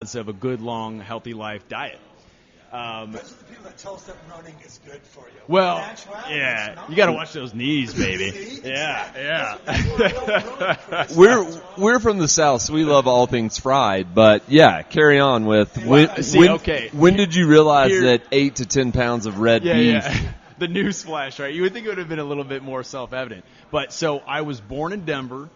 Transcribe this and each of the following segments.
of a good, long, healthy life diet. Those are the people that tell us that running is good for you. Well, In actuality, yeah, it's not. you got to watch those knees, baby. See? Yeah, That's why I don't run, Chris. We're from the South, so we love all things fried. But yeah, carry on with okay. when did you realize Here- that 8 to 10 pounds of red Yeah, beef? yeah. The newsflash, right? You would think it would have been a little bit more self-evident. But so I was born in Denver,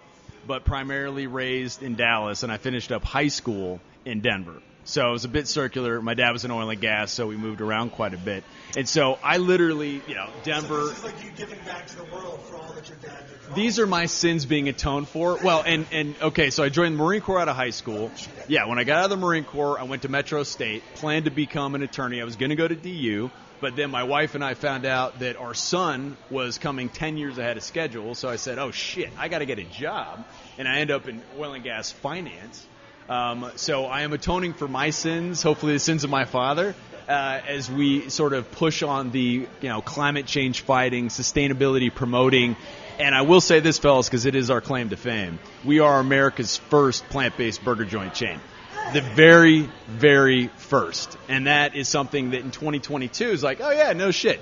but primarily raised in Dallas, and I finished up high school in Denver. So it was a bit circular. My dad was in oil and gas, so we moved around quite a bit. And so I literally, Denver. So this is like you giving back to the world for all that your dad did wrong. These are my sins being atoned for. Well, and okay, so I joined the Marine Corps out of high school. Yeah, when I got out of the Marine Corps, I went to Metro State, planned to become an attorney. I was going to go to DU, but then my wife and I found out that our son was coming 10 years ahead of schedule. So I said, oh, shit, I got to get a job. And I ended up in oil and gas finance. So I am atoning for my sins, hopefully the sins of my father, as we sort of push on the climate change fighting, sustainability promoting. And I will say this, fellas, because it is our claim to fame. We are America's first plant-based burger joint chain. The very, very first. And that is something that in 2022 is like, oh, yeah, no shit.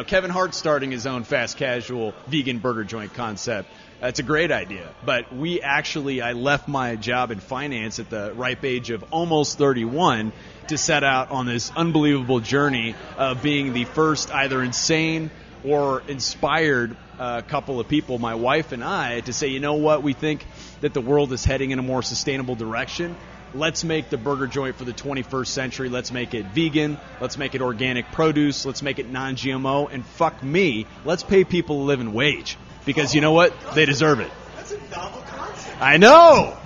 Kevin Hart's starting his own fast casual vegan burger joint concept. That's a great idea. But I left my job in finance at the ripe age of almost 31 to set out on this unbelievable journey of being the first either insane or inspired couple of people, my wife and I, to say, you know what, we think that the world is heading in a more sustainable direction. Let's make the burger joint for the 21st century. Let's make it vegan. Let's make it organic produce. Let's make it non-GMO. And fuck me, let's pay people a living wage. Because you know what? They deserve it. That's a novel concept. I know!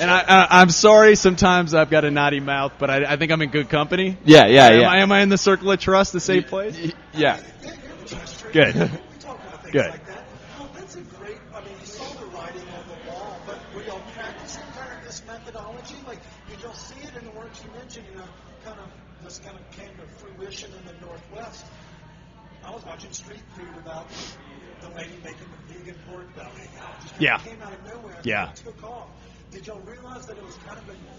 And I'm sorry, sometimes I've got a naughty mouth, but I think I'm in good company. Yeah. Am I in the circle of trust, the safe place? Yeah. Good. We talk about things Good. like that. Oh, that's a great, you saw the writing on the wall, but were y'all practicing kind of this methodology? Like, did y'all see it in the works you mentioned, this kind of came to fruition in the Northwest? I was watching Street Food about the lady making the vegan pork belly. It came out of nowhere. Yeah. It took off. Did y'all realize that it was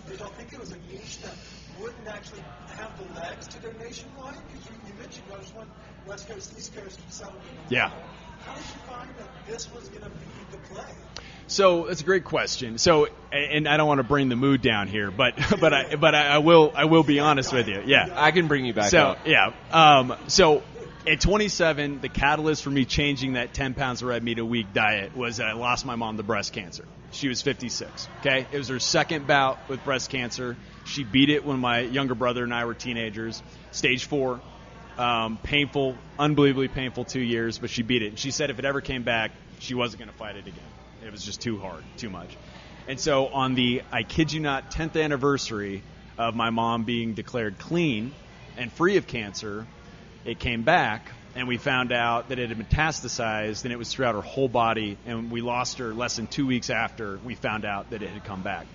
did y'all think it was a niche that wouldn't actually have the legs to go nationwide? Because you mentioned y'all just went West Coast, East Coast, Southern. Yeah. How did you find that this was going to be the play? So that's a great question. So, and I don't want to bring the mood down here, but I will be honest with you. Yeah. I can bring you back So, up. yeah. So at 27, the catalyst for me changing that 10 pounds of red meat a week diet was that I lost my mom to breast cancer. She was 56, okay? It was her second bout with breast cancer. She beat it when my younger brother and I were teenagers. Stage 4, painful, unbelievably painful 2 years, but she beat it. And she said if it ever came back, she wasn't going to fight it again. It was just too hard, too much. And so on the, I kid you not, 10th anniversary of my mom being declared clean and free of cancer, it came back, and we found out that it had metastasized, and it was throughout her whole body, and we lost her less than 2 weeks after we found out that it had come back.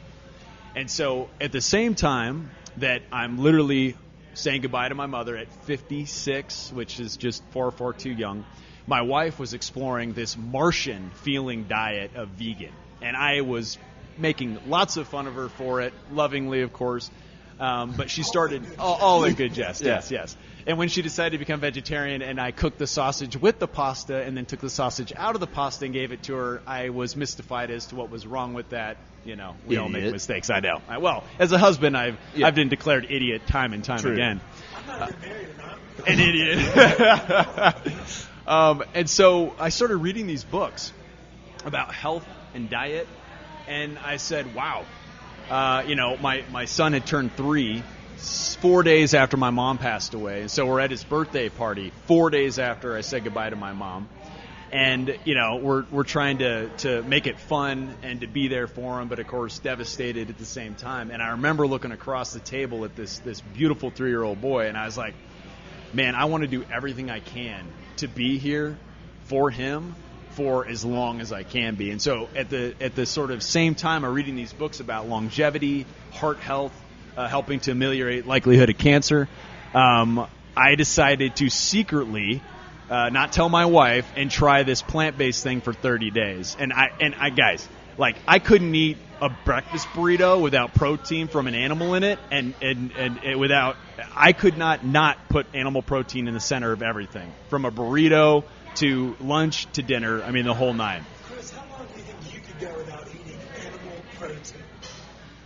And so at the same time that I'm literally saying goodbye to my mother at 56, which is just far too young, my wife was exploring this Martian-feeling diet of vegan. And I was making lots of fun of her for it, lovingly, of course. But she started all in good jest. Yeah. Yes. And when she decided to become vegetarian and I cooked the sausage with the pasta and then took the sausage out of the pasta and gave it to her, I was mystified as to what was wrong with that. We all make Idiot. mistakes. I know. Well, as a husband, I've been declared idiot time and time True. again. I'm not even married, and I'm An idiot. And so I started reading these books about health and diet, and I said, wow. My son had turned 3 4 days after my mom passed away. And so we're at his birthday party 4 days after I said goodbye to my mom. And, we're trying to make it fun and to be there for him, but of course devastated at the same time. And I remember looking across the table at this beautiful 3-year-old boy, and I was like, man, I want to do everything I can to be here for him for as long as I can be. And so at the sort of same time, I'm reading these books about longevity, heart health, helping to ameliorate likelihood of cancer. I decided to secretly not tell my wife and try this plant-based thing for 30 days. And I guys, Like, I couldn't eat a breakfast burrito without protein from an animal in it, and without, I could not put animal protein in the center of everything, from a burrito to lunch to dinner. I mean, the whole nine. Chris, how long do you think you could go without eating animal protein?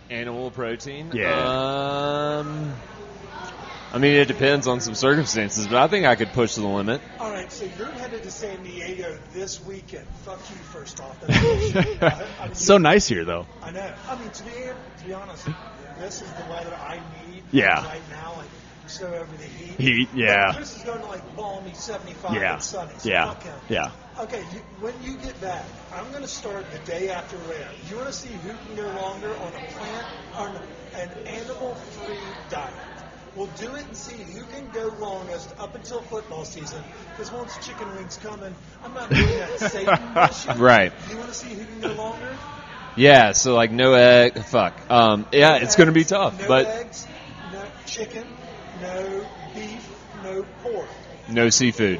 Animal protein? Yeah. I mean, it depends on some circumstances, but I think I could push the limit. All right, so you're headed to San Diego this weekend. Fuck you, first off. That's So nice here, though. I know. I mean, to be honest, this is the weather I need Yeah. right now. Like, so over the heat. Heat, yeah. But Chris is going to like balmy 75 Yeah. and sunny. So Yeah. fuck him. Yeah. Okay, when you get back, I'm going to start the day after rare. You want to see who can go longer on a plant on an animal-free diet. We'll do it and see who can go longest up until football season. Because once chicken wings coming, I'm not doing that Satan bullshit. Right. You want to see who can go longer? Yeah, so like no egg. Fuck. Yeah, it's going to be tough, No but eggs, no chicken, no beef, no pork. no seafood.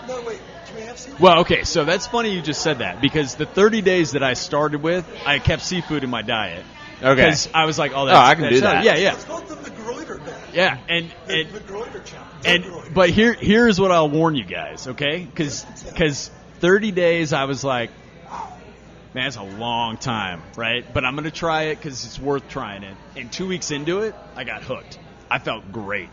No, wait. Can we have seafood? Well, okay, so that's funny you just said that, because the 30 days that I started with, I kept seafood in my diet. Okay. Because I was like, oh, that's, I can that's do that. Yeah, yeah. Let's call them the Gruyter bag. Yeah, The Gruyter challenge. and Gruyter. but here's what I'll warn you guys, okay? Because 30 days I was like, man, that's a long time, right? But I'm gonna try it because it's worth trying it. And 2 weeks into it, I got hooked. I felt great.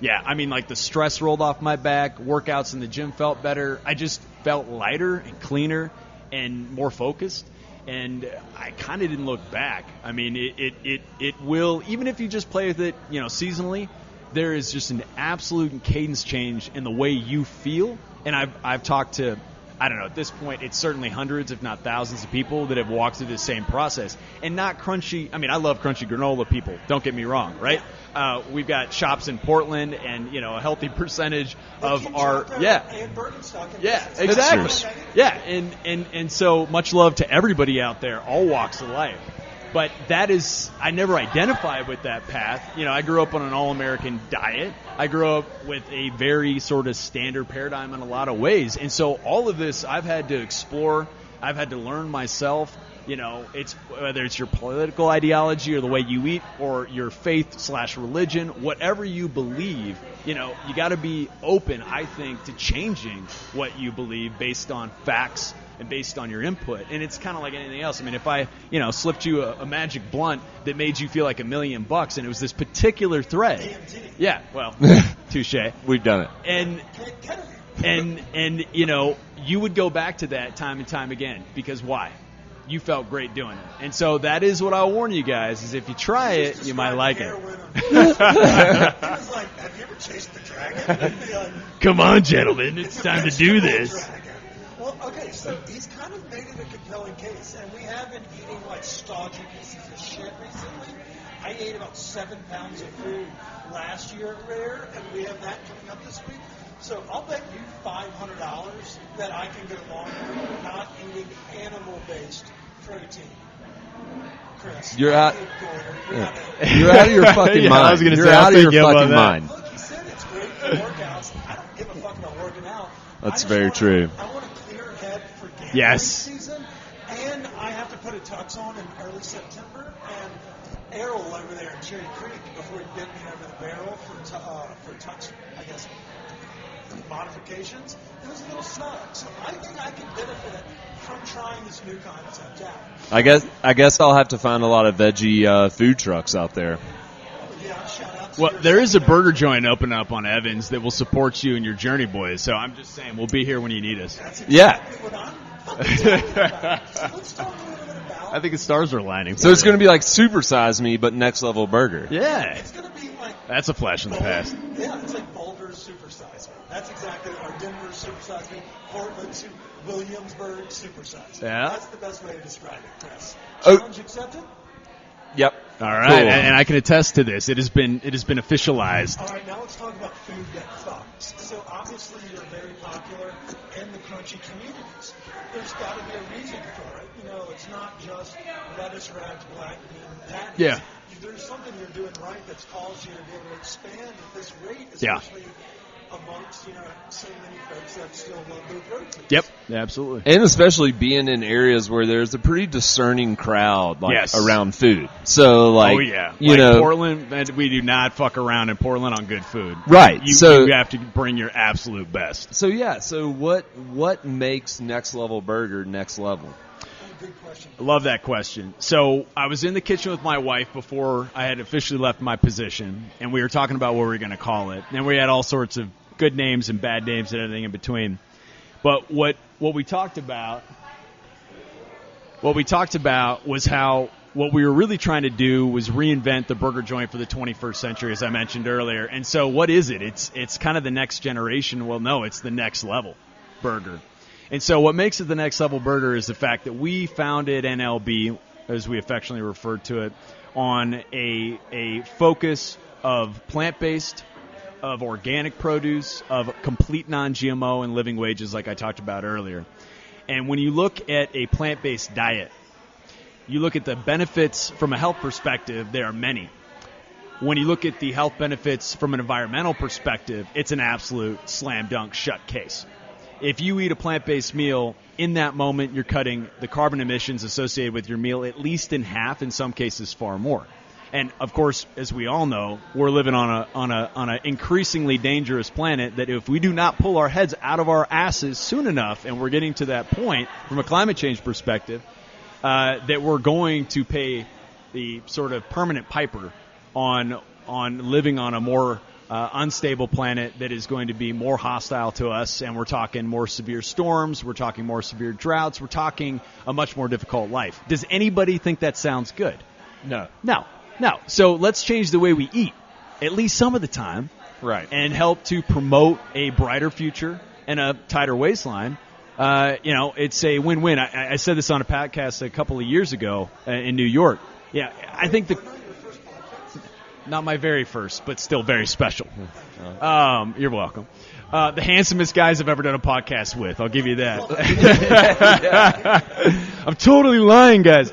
Yeah, I mean, like the stress rolled off my back. Workouts in the gym felt better. I just felt lighter and cleaner and more focused. And I kind of didn't look back. I mean, it will, even if you just play with it, seasonally, there is just an absolute cadence change in the way you feel. And I've talked to, I don't know, at this point, it's certainly hundreds, if not thousands of people that have walked through this same process. And not crunchy, I mean, I love crunchy granola people, don't get me wrong, right? We've got shops in Portland and, a healthy percentage of our, And Birkenstock. yeah, exactly. Hipsters. Yeah, and so much love to everybody out there, all walks of life. But that is, I never identified with that path. I grew up on an all-American diet. I grew up with a very sort of standard paradigm in a lot of ways. And so all of this I've had to explore. I've had to learn myself. It's whether it's your political ideology or the way you eat or your faith/religion, whatever you believe, you got to be open, I think, to changing what you believe based on facts and based on your input. And it's kind of like anything else. I mean, if I, slipped you a magic blunt that made you feel like $1 million and it was this particular thread. DMT. Yeah, well, touche. We've done it. And you would go back to that time and time again, because why? You felt great doing it. And so that is what I'll warn you guys, is if you try it, you might like it. He was like, have you ever chased the dragon? Come on, gentlemen, it's time to do this. Dragon. Well, okay, so he's kind of made it a compelling case, and we have been eating like stodgy pieces of shit recently. I ate about 7 pounds of food last year at Rare, and we have that coming up this week. So I'll bet you $500 that I can go longer not eating animal-based protein. Chris, You're out. You're You're out of your fucking Yeah, mind. I was gonna You're say, out I'll of your take you up on fucking that. mind. Look, he said it's great for workouts. I don't give a fuck about working out. That's I just very want true. I want a clear head for gambling Yes. season, and I have to put a tux on in early September. And Errol over there in Cherry Creek, before he bit me over the barrel for tux, I guess, modifications, it was a little snug. So I think I can benefit from trying this new concept out. I guess I'll have to find a lot of veggie food trucks out there. Yeah, shout out to Well, your there is a secondary- burger joint opening up on Evans that will support you and your journey, boys. So I'm just saying, we'll be here when you need us. That's Yeah. exactly what I'm talking about. So let's talk a little bit about I think the stars are aligning. So it's going to be like Supersize Me, but next level burger. Yeah, It's going to be like that's a flash in the past. Yeah, it's like Boulder's Supersize Me. That's exactly our Denver Supersize Me, Portland, Williamsburg Supersize Me. Yeah. That's the best way to describe it, Chris. Oh. Challenge accepted? Yep. All right, Cool. and I can attest to this. It has been officialized. All right, now let's talk about food that fucks. So obviously you're very popular in the crunchy communities. There's got to be a reason for it. It's not just lettuce wrapped black bean patties. Yeah. There's something you're doing right that's caused you to be able to expand at this rate, Yeah. especially amongst, so many folks that still love their protein. Yep, absolutely. And especially being in areas where there's a pretty discerning crowd, Yes. around food. So, Oh yeah, Portland, man, we do not fuck around in Portland on good food. Right. You have to bring your absolute best. So what makes Next Level Burger next level? Good question. I love that question. So I was in the kitchen with my wife before I had officially left my position, and we were talking about what we were going to call it. And we had all sorts of good names and bad names and everything in between. But what we talked about was how what we were really trying to do was reinvent the burger joint for the 21st century, as I mentioned earlier. And so what is it? It's kind of the next generation. Well, no, it's the next level burger. And so what makes it the next level burger is the fact that we founded NLB, as we affectionately referred to it, on a focus of plant-based, of organic produce, of complete non-GMO and living wages like I talked about earlier. And when you look at a plant-based diet, you look at the benefits from a health perspective, there are many. When you look at the health benefits from an environmental perspective, it's an absolute slam dunk shut case. If you eat a plant-based meal, in that moment you're cutting the carbon emissions associated with your meal at least in half, in some cases far more. And of course, as we all know, we're living on an increasingly dangerous planet that if we do not pull our heads out of our asses soon enough, and we're getting to that point from a climate change perspective, that we're going to pay the sort of permanent piper on living on a more unstable planet that is going to be more hostile to us, and we're talking more severe storms, we're talking more severe droughts, we're talking a much more difficult life. Does anybody think that sounds good? No. No. So let's change the way we eat, at least some of the time, Right. and help to promote a brighter future and a tighter waistline. It's a win-win. I said this on a podcast a couple of years ago in New York. Yeah, I think not my very first, but still very special. You're welcome. The handsomest guys I've ever done a podcast with. I'll give you that. I'm totally lying, guys.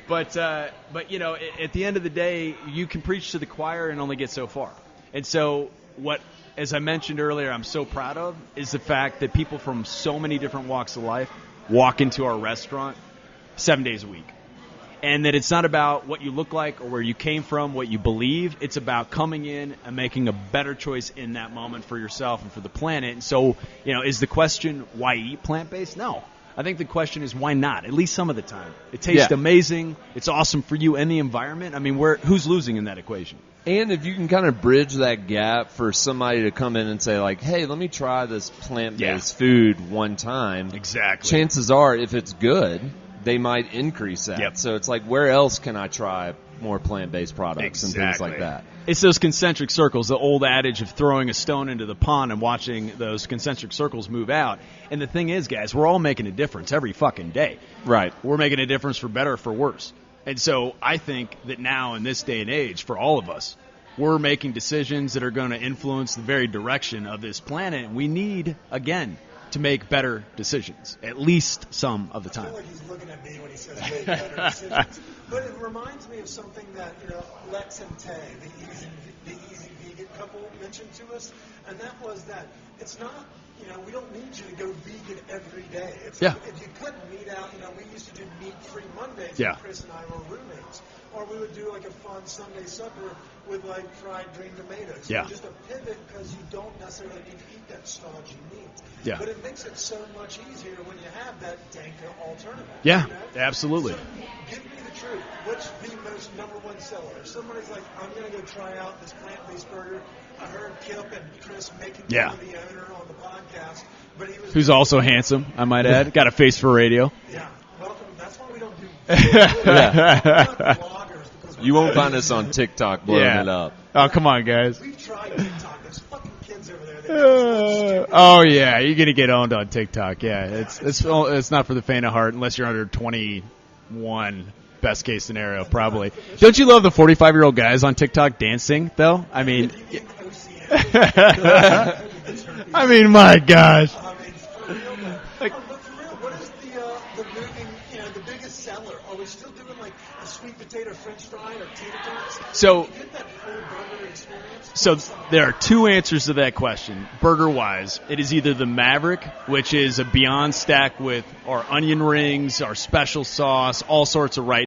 But at the end of the day, you can preach to the choir and only get so far. And so what, as I mentioned earlier, I'm so proud of is the fact that people from so many different walks of life walk into our restaurant 7 days a week. And that it's not about what you look like or where you came from, what you believe. It's about coming in and making a better choice in that moment for yourself and for the planet. And so, is the question, why eat plant-based? No. I think the question is, why not? At least some of the time. It tastes amazing. It's awesome for you and the environment. I mean, who's losing in that equation? And if you can kind of bridge that gap for somebody to come in and say, like, hey, let me try this plant-based food one time. Exactly. Chances are, if it's good, they might increase that. Yep. So it's like, where else can I try more plant-based products and things like that? It's those concentric circles, the old adage of throwing a stone into the pond and watching those concentric circles move out. And the thing is, guys, we're all making a difference every fucking day. Right. We're making a difference for better or for worse. And so I think that now in this day and age, for all of us, we're making decisions that are going to influence the very direction of this planet. And we need, again, to make better decisions, at least some of the time. I feel like he's looking at me when he says make better decisions. But it reminds me of something that Lex and Tay, the easy vegan couple, mentioned to us, and that was that it's not, we don't need you to go vegan every day. If you cut meat out, we used to do meat-free Mondays when Chris and I were roommates. Or we would do like a fun Sunday supper with like fried green tomatoes. Yeah. Just a pivot because you don't necessarily need to eat that stodgy meat. Yeah. But it makes it so much easier when you have that danker alternative. Yeah, absolutely. So give me the truth. What's the most number one seller? If somebody's like, I'm going to go try out this plant-based burger. I heard Kip and Chris making fun of the owner on the podcast. But he was who's also handsome, I might add. Got a face for radio. Yeah. Welcome. That's why we don't do bloggers. You won't find us on TikTok blowing it up. Oh, come on, guys. We've tried TikTok. There's fucking kids over there. Oh yeah, you're gonna get owned on TikTok. Yeah, it's not for the faint of heart unless you're under 21. Best case scenario, probably. Don't you love the 45-year-old guys on TikTok dancing though? I mean, my gosh. But for real, what is the moving, the biggest seller? Are we still still doing like a sweet potato French fry or tater tots? So, Can you get that full burger experience? So there are two answers to that question. Burger-wise, it is either the Maverick, which is a Beyond Stack with our onion rings, our special sauce, all sorts of right